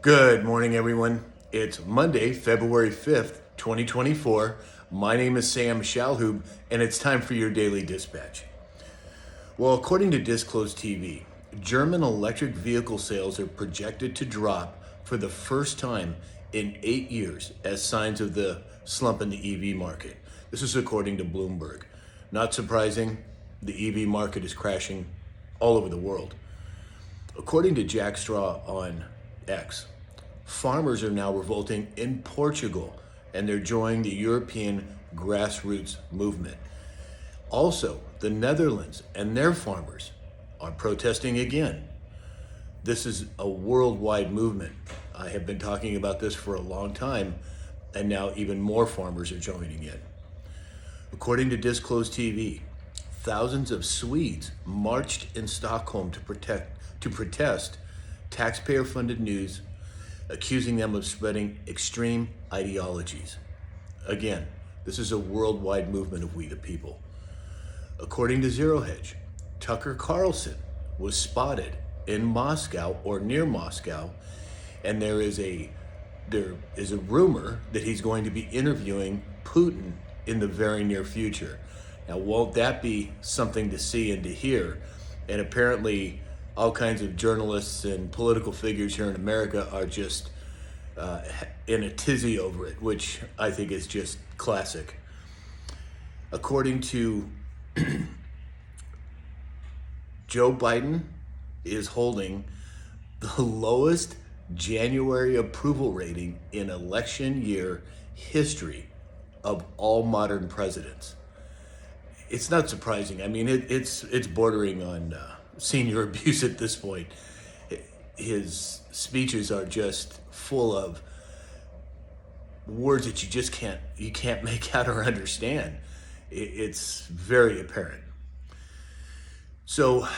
Good morning, everyone. It's Monday, February 5th, 2024. My name is Sam Shalhoub, and it's time for your daily dispatch. Well, according to Disclosed TV, German electric vehicle sales are projected to drop for the first time in 8 years as signs of the slump in the EV market. This is according to Bloomberg. Not surprising, the EV market is crashing all over the world. According to Jack Straw on X, farmers are now revolting in Portugal and they're joining the European grassroots movement. Also, the Netherlands and their farmers are protesting again. This is a worldwide movement. I have been talking about this for a long time, and now even more farmers are joining in. According to Disclosed TV, thousands of Swedes marched in Stockholm to protest taxpayer-funded news, accusing them of spreading extreme ideologies. Again, this is a worldwide movement of we the people. According to Zero Hedge, Tucker Carlson was spotted in Moscow or near Moscow, and there is a rumor that he's going to be interviewing Putin in the very near future. Now, won't that be something to see and to hear? And apparently, all kinds of journalists and political figures here in America are just in a tizzy over it, which I think is just classic. According to Joe Biden is holding the lowest January approval rating in election year history of all modern presidents. It's not surprising. I mean, it's bordering on senior abuse at this point. His speeches are just full of words that you can't make out or understand. It's very apparent. So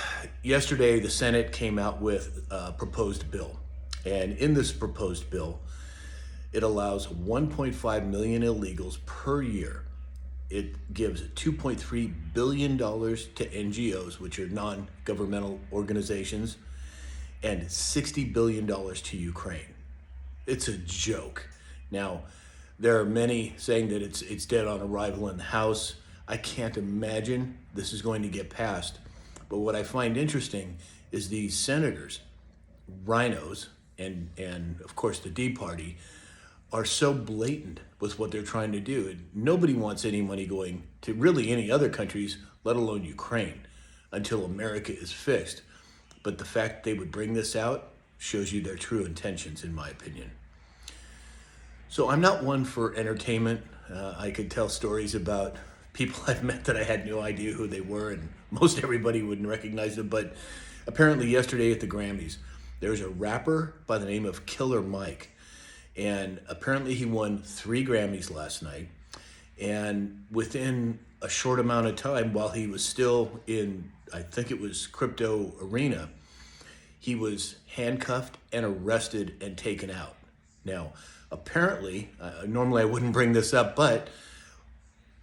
yesterday, the Senate came out with a proposed bill. And in this proposed bill, it allows 1.5 million illegals per year. It gives $2.3 billion to NGOs, which are non-governmental organizations, and $60 billion to Ukraine. It's a joke. Now, there are many saying that it's dead on arrival in the House. I can't imagine this is going to get passed. But what I find interesting is these senators, rhinos, and of course the D Party, are so blatant with what they're trying to do. And nobody wants any money going to really any other countries, let alone Ukraine, until America is fixed. But the fact they would bring this out shows you their true intentions, in my opinion. So I'm not one for entertainment. I could tell stories about people I've met that I had no idea who they were, and most everybody wouldn't recognize them. But apparently yesterday at the Grammys, there's a rapper by the name of Killer Mike. And apparently he won 3 Grammys last night. And within a short amount of time, while he was still in, I think it was Crypto Arena, he was handcuffed and arrested and taken out. Now, apparently, normally I wouldn't bring this up, but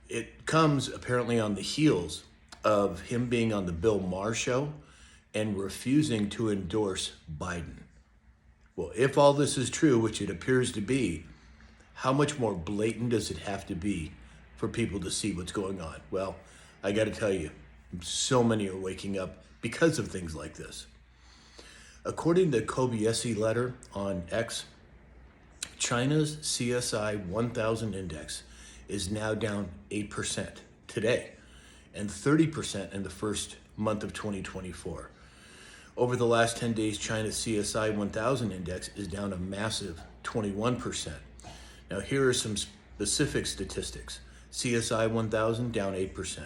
it comes apparently on the heels of him being on the Bill Maher show and refusing to endorse Biden. Well, if all this is true, which it appears to be, how much more blatant does it have to be for people to see what's going on? Well, I got to tell you, so many are waking up because of things like this. According to Kobayashi letter on X, China's CSI 1000 index is now down 8% today and 30% in the first month of 2024. Over the last 10 days, China's CSI 1000 index is down a massive 21%. Now, here are some specific statistics. CSI 1000 down 8%,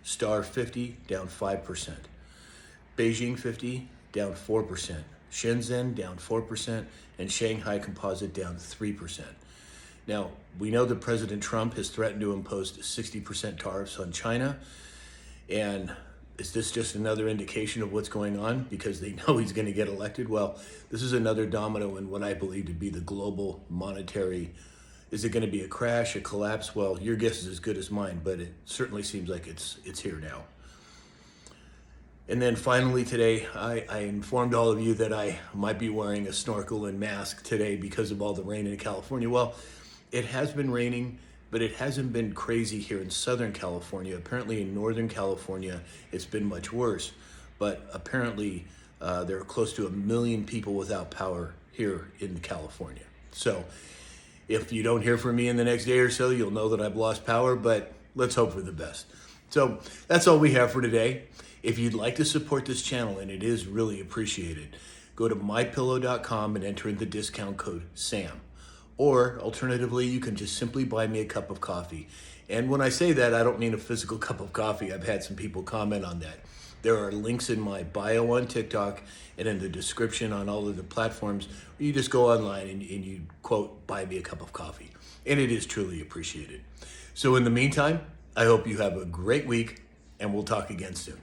Star 50 down 5%, Beijing 50 down 4%, Shenzhen down 4%, and Shanghai Composite down 3%. Now, we know that President Trump has threatened to impose 60% tariffs on China, and is this just another indication of what's going on because they know he's going to get elected? Well, this is another domino in what I believe to be the global monetary. Is it going to be a crash, a collapse? Well, your guess is as good as mine, but it certainly seems like it's here now. And then finally today, I informed all of you that I might be wearing a snorkel and mask today because of all the rain in California. Well, it has been raining, but it hasn't been crazy here in Southern California. Apparently in Northern California, it's been much worse. But apparently there are close to 1 million people without power here in California. So if you don't hear from me in the next day or so, you'll know that I've lost power, but let's hope for the best. So that's all we have for today. If you'd like to support this channel, and it is really appreciated, go to mypillow.com and enter in the discount code SAM. Or alternatively, you can just simply buy me a cup of coffee. And when I say that, I don't mean a physical cup of coffee. I've had some people comment on that. There are links in my bio on TikTok and in the description on all of the platforms where you just go online and you quote, buy me a cup of coffee. And it is truly appreciated. So in the meantime, I hope you have a great week and we'll talk again soon.